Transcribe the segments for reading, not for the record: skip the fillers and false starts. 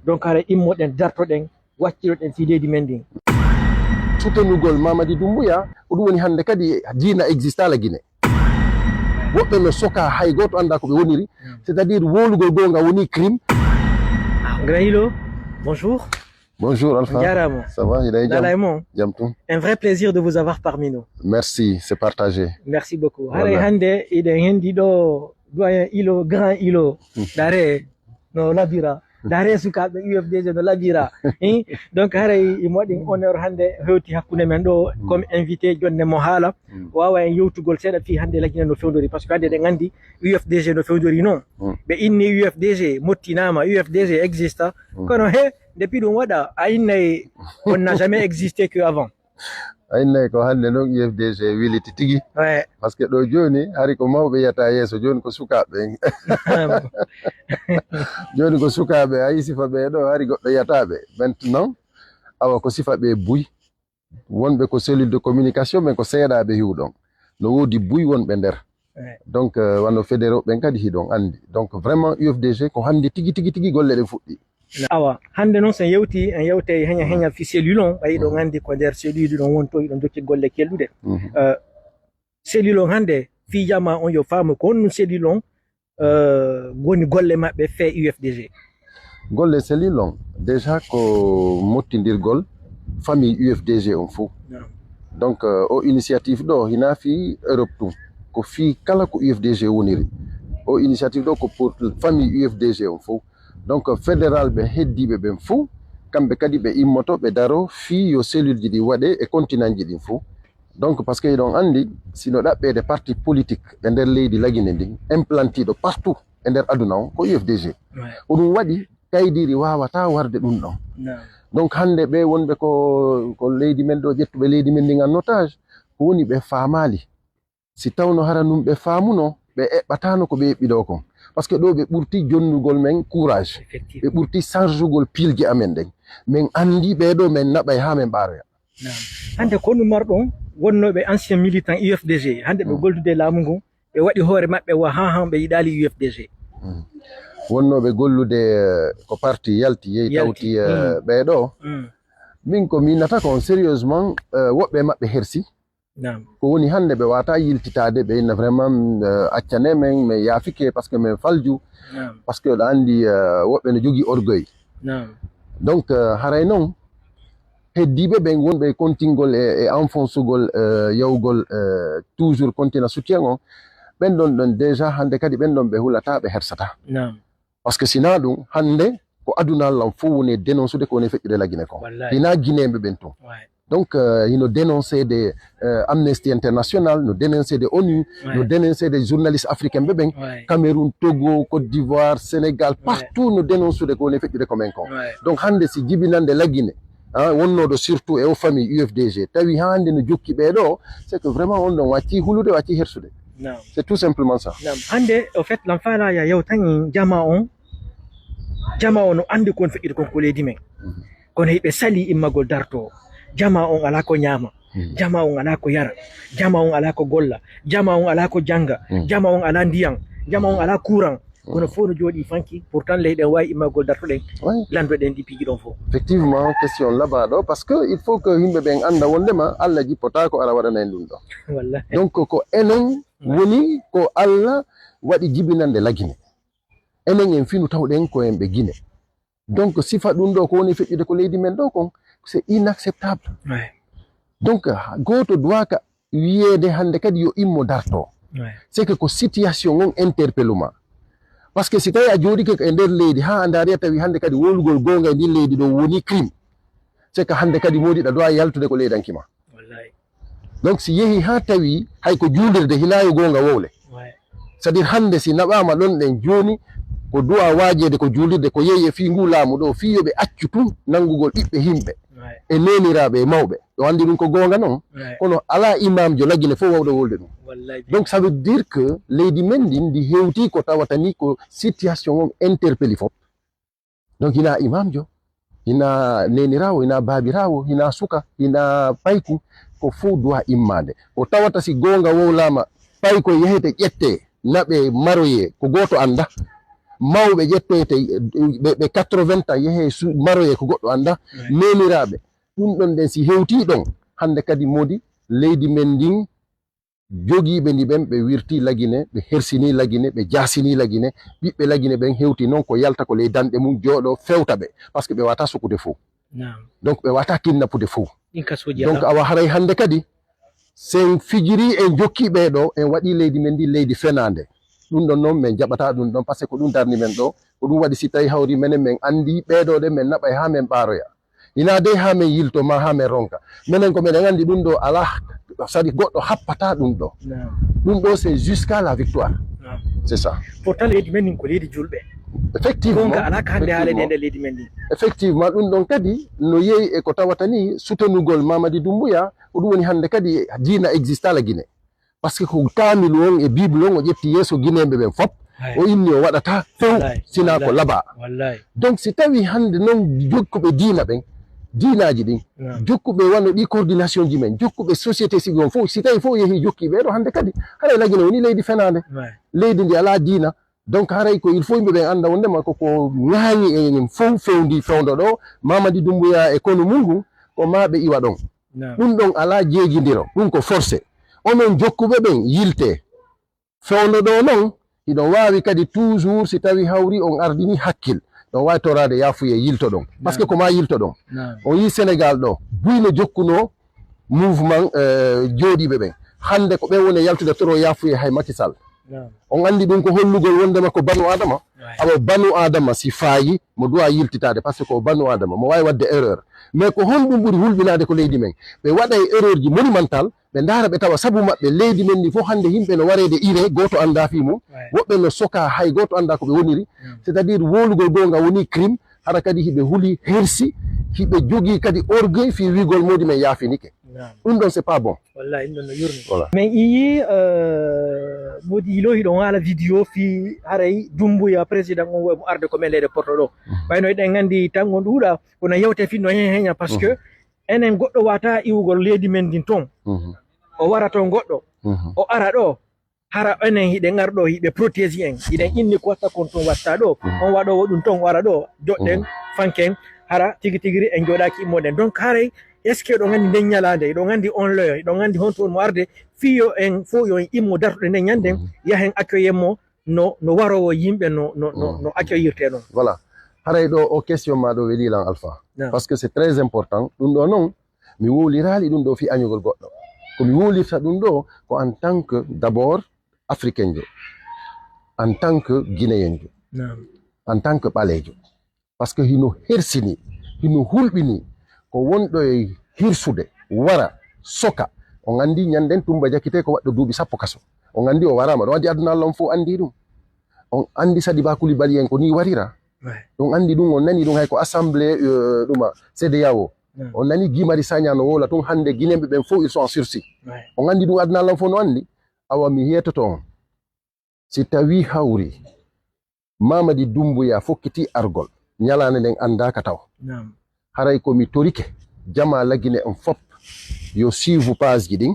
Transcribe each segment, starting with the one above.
donc hara immoɗen dartoɗen wacciroɗen fi leydi men ndin. Soutenugol Mamadi Doumbouya ko ɗum woni hande kadi diina exista la Guinée. Woɓɓe no soka hay goto anda ko ɓe woniri, c'est-à-dire wolugol gonga woni crime. Grand Hilo, bonjour. Bonjour Alpha. Jaramo. Ça va, un vrai plaisir de vous avoir parmi nous. Merci, c'est partagé. Merci beaucoup. Hare hande iden hendi do doyen Hilo, Grand Hilo, dare no labira. Dare sukaɓe UFDG no labira. Donc hare imoɗin honneur hande hewti hakkunde men ɗo comme invité jonne mo haala wawa en yewtugol seeɗa fi hande La Guinée no fewdori par ce que hande ɗen andi UFDG no fewdori non ɓe inni UFDG mottinama UFDG exista kono depuis ɗum waɗa a innay on n'a jamais existé que avant. A innay ko hande noon UFDG wiliti tigi parce que ɗo joni hari ko mawɓe yiyata yeeso joni ko sukaɓe joni ko sukaɓe ayi sifa ɓe ɗo hari goɗɗo yiyataɓe maintenant awa ko sifa ɓe buy wonɓe ko cellule de communication ɓen ko seeɗaɓe hiwɗon no woodi buy wonɓe nder donc wano fédéraux ɓen kadi hiɗon andi donc vraiment UFDG ko hande tigi tigi tigi golle ɗe fuɗɗi. Awa hande noon sen yewti en yewte heña fi cellule on ɓayi ɗon andi ko nder cellule ɗon wonto iɗon jokki golle kelɗuɗe cellule on hande fijama on yo faamo ko honno cellule on woni golle maɓɓe fe UFDG. Golle cellule on déjà ko mottidirgol famille UFDG on fof donc o initiative ɗo hina fi Europe tun ko fi kala ko UFDG woniri o initiative ɗo ko pour famille UFDG on fof. Donc fédéral ɓe heddiɓe ɓen fou kamɓe kadi ɓe immoto ɓe daro fi yo cellule ji ɗi waɗe e continent ji ɗin fou. Donc parce que eɗon andi sino ɗaɓɓede parti politique e nder leydi La Guinée ndin implantiɗo partout e nder aduna o ko UFDG ko ɗum waɗi kaydiri wawata warde ɗum ɗon. Donc hande ɓe wonɓe ko leydi men ɗo ƴettuɓe leydi men ndin en otage ko woni ɓe faamali si tawno hara num ɓe faamuno ɓe eɓɓatano ko ɓe eɓɓi ɗo kon parce que ɗo ɓe ɓurti jonnugol men courage ɓe ɓurti chargugol pilje amen ɗen min andi ɓeɗo men naɓay ha men ɓaaroya. Hande ko ɗum marɗon wonnoɓe ancien militant UFDG hande ɓe goldude laamu ngu ɓe waɗi hoore maɓɓe wa ha ɓe yiɗali UFDG. Wonnoɓe gollude ko parti yalti yehi tawti ɓeɗo min ko minnata kon sérieusement woɓɓe maɓɓe hersi ko woni hande ɓe wata yiltitade ɓe inna vraiment accane men min yaafike par ce que min falju par ce que ɗo andi woɓɓe no jogui orgueil donc haray noon heddiɓe ɓen wonɓe kontingol e enfoncegol yawgol toujours continua soutien on ɓen ɗon ɗon déjà hande kadi ɓen ɗon ɓe hulata ɓe hersata par ce que sina ɗum hande ko aduna Allah fof woni dénoncude ko woni feƴƴude La Guinée kon hina guinéɓe ɓen ton. Donc, ils nous dénonçaient des Amnesty International, nous dénonçaient des ONU, nous dénonçaient des journalistes africains, Cameroun, Togo, Côte d'Ivoire, Sénégal, partout nous dénonçons des effets de commun. Donc, hande si jibinan de La Guinée, on surtout et aux familles UFDG, tawi hande nous jukki bedo, c'est que vraiment on a wati hulude wati hersude. C'est tout simplement ça. Hande, au fait, l'enfant là, il y a autant jamaon no andi kon fe kon ko leydi men. Kon hebe sali immagol darto. Jama on ala ko nyama, jama on ala ko yara, jama on ala ko golla, jama on ala ko janga, jama on ala ndiyam, jama on ala courant. Kono fo no jodi fanki pourtant leyden wawi immagol darto den lando den dipiji don fo. Effectivement question là-bas do parce que il faut que himbe ben anda wondema Allah jipota ko ara wadana en dum do. Wallahi. Donc ko enen woni ko Allah wadi jibinande La Guinée. Enen en finu tawden ko en be Guinée. Donc sifa dum do ko woni feƴƴude ko leydi men do kon c'est inacceptable. Donc goto doit ka wiede hande kadi yo immo darto. C'est que ko situation on interpelluma. Parce que si tawi a jooɗi ke e nder leydi ha andari tawi hande kadi wolugol gonga e ndi leydi ɗo woni crime, c'est que hande kadi modiɗa doit yaltude ko leydankima. Donc si yehi ha tawi hay ko julirde hinayo gonga wowle, c'est à dire hande si naɓama ɗon ɗen joni ko duwa wajede ko julirde ko yeyi e fi ngu laamu ɗo fi yoɓe accu tun nangugol ɓiɓɓe himɓe e neniraɓe e mawɓe ɗo andi ɗum ko gonga noon kono ala imamjo La Guinée fof wawɗo wolde ɗum. Donc ça veut dire que leydi men ndin ndi hewti ko tawatani ko situation on interpelli fof. Donc hina imamjo, hina nenirawo, hina babirawo, hina suka, hina payku ko fof doit immade. Ko tawata si gonga wowlama payko yehete ƴette naɓe maroye ko goto anda mawɓe ƴettoyte ɓe 80 ans yehe maroye ko goɗɗo anda nemiraɓe ɗum ɗon ɗen si hewti ɗon hande kadi modi leydi men ndin jogiiɓe ndi ɓen ɓe wirti lagine ɓe hersini lagine ɓe jasini lagine ɓiɓɓe lagine ɓen hewti noon ko yalta ko ley danɗe mum jooɗo fewta ɓe par ce que ɓe wata sokude fof donc ɓe wata kidnapude fof donc awa haray hande kadi sen fijiri en jokki ɓeɗo en waɗi leydi men ndi leydi fenande ɗum ɗon noon min jaɓata ɗum ɗon par ce que ko ɗum darni men ɗo ko ɗum waɗi si tawi hawri menen min andi ɓeɗoɗe min naɓay ha min ɓaaroya ina dey ha min yilto ma ha min ronka minen ko miɗen andi ɗum ɗo ala sadi goɗɗo happata ɗum ɗo ɗum ɗo c'est jusqu'à la victoire c'est ça pourtant leydi men ndin ko leydi julɓe effectivement effectivement ɗum ɗon kadi no yeeyi e ko tawata ni soutenugol Mamadi Doumbouya ko ɗum woni hande kadi diina exista la Guinée par ce que ko kaamilu on e bible on o ƴetti yeeso guinéɓe ɓen fop o inni o waɗata few sina ko laaɓa donc si tawi hande noon jokkuɓe diina ɓen diinaji ɗin jokkuɓe wano ɗi coordination ji men jokkuɓe société civile on fof si tawi fof yeehi jokki ɓeɗo hande kadi haɗa la Guinée woni leydi fenade leydi ndi ala diina donc haray ko il faut yimɓe ɓen anda wondema koko ŋaañi en fof fewndi fewdo ɗo Mamadi Doumbouya e kono mum ko maɓe iwa ɗon ɗum ɗon ala jeegidiro ɗum ko forcé onon jokkuɓe ɓen yilte fewno ɗo noon iɗon wawi kadi toujours si tawi hawri on ardini hakkil ɗon wawi torade yafuye yilto ɗon par ce que ko ma yilto ɗon on yi Sénégal ɗo buyno jokkuno mouvement jooɗiɓe ɓen hande ko ɓen woni yaltude toro yafuye hay Macky Sall on andi ɗum ko hollugol wondema ko banu adama awa banu adama si faayi mo dowa yiltitade par ce que ko banu adama mo wawi wadde erreur mais ko honɗum ɓuuri hulɓinade ko leydi men ɓe waɗa e erreur ji monumental ɓe ndaara ɓe tawa sabu maɓɓe leydi men ndi fof hande yimɓe no warede ire goto anda fi mum woɓɓe no soka hay goto anda ko ɓe woniri c'est à dire wolugol gonga woni crime hara kadi hiɓe huuli hersi hiɓe jogui kadi orgueil fi wigol modi men yaafinike ɗum ɗon c'est pas bon wallahi ɗum ɗon no yurni mais iyi modi yilohi ɗon haala vidéo fi haray Doumbouya président on mo arde ko men leyɗe porto ɗo wayno eɗen gandi tan on ɗuuɗa kono yewte fi no heña par ce que enen goɗɗo wata iwugol leydi men ndin toon o wara toon goɗɗo o ara ɗo hara enen hiɗen arɗo hiɓe protége en hiɗen inni ko watta kon toon watta ɗo on waɗowo ɗum toon wara ɗo joɗɗen fanken hara tigi tigiri en joɗaki immoɗen donc haray est ce que ɗo gandi nden ñalade ɗo gandi on loyo ɗo gandi hon toon mo arde fiyo en fo yo en immo dartuɗe nden ñanden yahen accueillemmo no warowo yimɓe no accueillirte ɗon voilà haray ɗo o question ma ɗo welilan Alpha parce que c'est très important ɗum ɗo noon mi wolirali ɗum ɗo fi añugol goɗɗo ko mi wolirta ɗum ɗo ko en tant que d'abord africain jo en tant que guinéen jo en tant que ɓalejo par ce que hino hersini hino hulɓini ko wonɗo e hirsude wara soka on andi ñanden Tumba Jakite ko waɗɗo duuɓi 10 kaso on andi o warama ɗo andi aduna Allah on fof andi ɗum on andi Sadibou Coulibaly en ko ni warira ɗum andi ɗum on nani ɗum hay ko assemblée ɗuma CEDEAO on nani Guy Marius Sagna no wola tun hande guinéɓe ɓen fof ils sont en sursis on andi ɗum aduna Allah fof no andi awa mi yetoto on si tawi hawri Mamadi Doumbouya fokkiti argol ñalande nden andaka taw haray ko mi torike jama lagine en fop yo suive page ji ɗin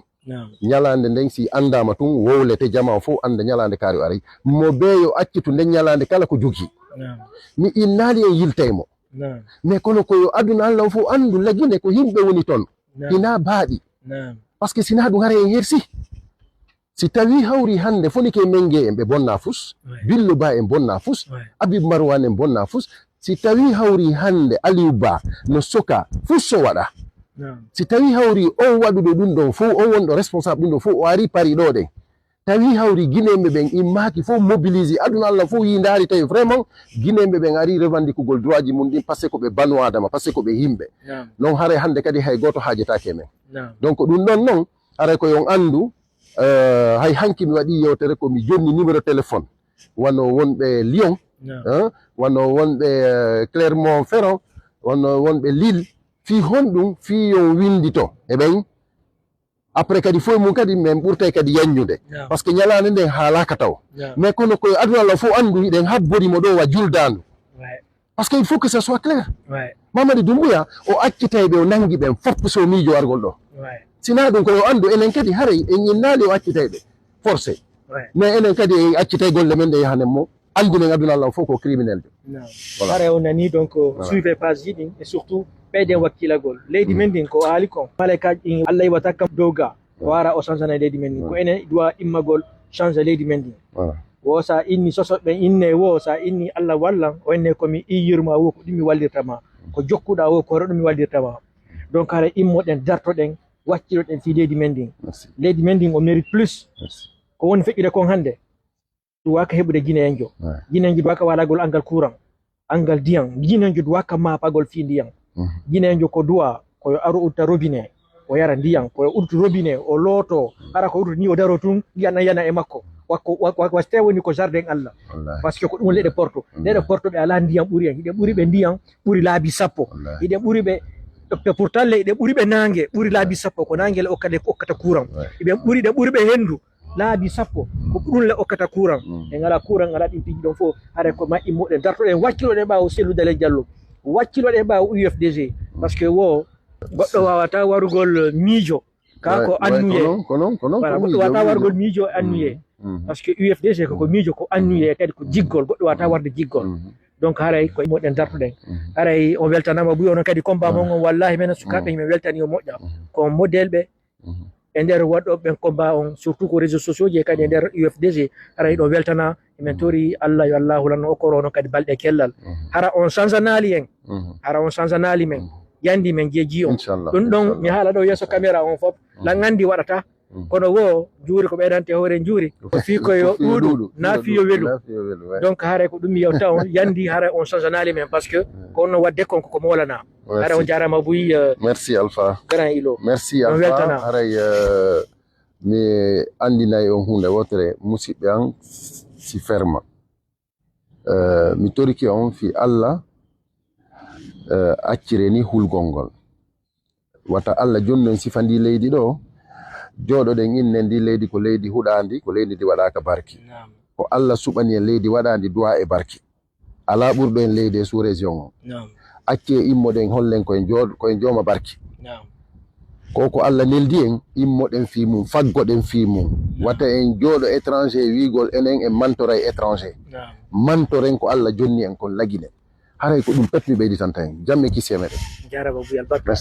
ñalande nden si andama tun wowlete jama fof anda ñalande kaari o aray mo beeyo accitu nden ñalande kala ko jogi mi innali en yiltaymo mais kono koyo aduna Allah fof andu lagine ko yimɓe woni toon ina baaɗi par ce que sina ɗum hara en hersi si tawi hawri hande fonike menge en ɓe bonna fus Billo Ba en bonna fus Habib Marwan en bonna fus si tawi hawri hande Aliou Ba no soka fus so waɗa si tawi hawri on waɗuɗo ɗum ɗon fof on wonɗo responsable ɗum ɗo fof o ari pari ɗo ɗen tawi hawri guinéɓe ɓen immaki fof mobilise aduna Allah fof yi ndaari tawi vraiment guinéɓe ɓen ari revendikuggol droit ji mum ɗin par ce que ko ɓe banu adama par ce que ko ɓe yimɓe non haray hande kadi hay goto haajatake men donc ɗum ɗon noon haray koyon andu hay hanki mi waɗi yewtere ko mi jonni numéro téléphone wano wonɓe Lyon wano wonɓe Clermont-Ferrand wano wonɓe Lille fi honɗum fi yon windito e ɓen après kadi fof mum kadi min ɓurtay kadi yañude par ce que ñalande nden haalaka taw mais kono koye aduna Allah fof andu iɗen habborimo ɗo wa juldandu par ce que il faut que ça soit clair Mamadi Doumbouya o accitay ɓe o nangi ɓen fop so miijo argol ɗo sina ɗum koyo andu enen kadi haray en innali o accitay ɓe forcé mais enen kadi en accitay golle men ɗe yahanen mo andine aduna Allah faut ko criminel non voilà on ani donc suivez pas jidin et surtout pede wakila gol lady mendin ko aliko malaika in Allah wata kam doga wara o changana lady mendin ko ene doit immagol changer lady mendin voilà wo sa inni soso be inne wo sa inni Allah wallan o enne ko mi iyirma wo ko dimi wallirtama ko jokkuda wo ko rodumi wallirtama donc hare immoden dartoden wacciroden fi lady mendin lady mendin o mérite plus ko woni fekkide kon hande du waka hebude guinéenjo guinéenjo du waka walagol angal courant angal diyan guinéenjo du waka mapagol fi ndiyan guinéenjo ko duwa ko aru utta robinet o yara ndiyan ko urtu robinet o loto ara ko urtu ni o daro tun yana e makko wakko woni ko jardin Allah parce que ko dum lede porto be ala ndiyam buri en ide buri be ndiyam buri laabi sappo ide buri be pourtant le ide buri be nange buri laabi sappo ko nange le okkata courant ibe buri be hendu laabi sappo ko dum le okkata courant e ngala courant ngala din tiji don fo are ko ma immode darto en wakkilo de baaw selu dale jallo wakkilo de baaw UFDG parce que wo goddo wawata warugol miijo ka ko annuye kono goddo wawata warugol miijo annuye parce que UFDG ko miijo ko annuye kadi ko jiggol goddo wata warde jiggol donc haray ko moden dartuden haray o weltanama buyo non kadi combat mon wallahi men sukabe me weltani o modja ko model be e nder waddo ben combat on surtout ko réseaux sociaux je kadi nder UFDG haray do weltana men tori Allah yo Allah lan o korono kadi balde kellal hara on sanzanali en hara on sanzanali men yandi men jeji on dun don mi hala do yeso camera on fop la ngandi wadata kono wo juuri ko ɓeydante hoore juuri fi ko yo ɗuuɗu naafi yo welu donc haare ko ɗum yewta on yandi haara on changeanali men par ce que ko onno wadde konko ko molana haara on jarama buyi merci Alpha grand ilo merci Alpha haray mi andinayi on hunde wotere musidɓe an si ferma mi toriki on fi Allah accire ni hulgol ngol wata Allah jonnon sifandi leydi ɗo joɗoɗen innen ndi leydi ko leydi huɗandi ko leydi ndi waɗaka barki ko Allah suɓani en leydi waɗandi duwa e barki ala ɓurɗo en leydi e sous région o acce immoɗen hollen koye jooma barki ko Allah neldi en immoɗen fi mum faggoɗen fi mum wata en jooɗo étranger wigol enen en mantora e étranger mantoren ko Allah jonni en kon lagine haray ko ɗum pepmi ɓeyditanta en jamme kisi e meɗen jarama buyal barka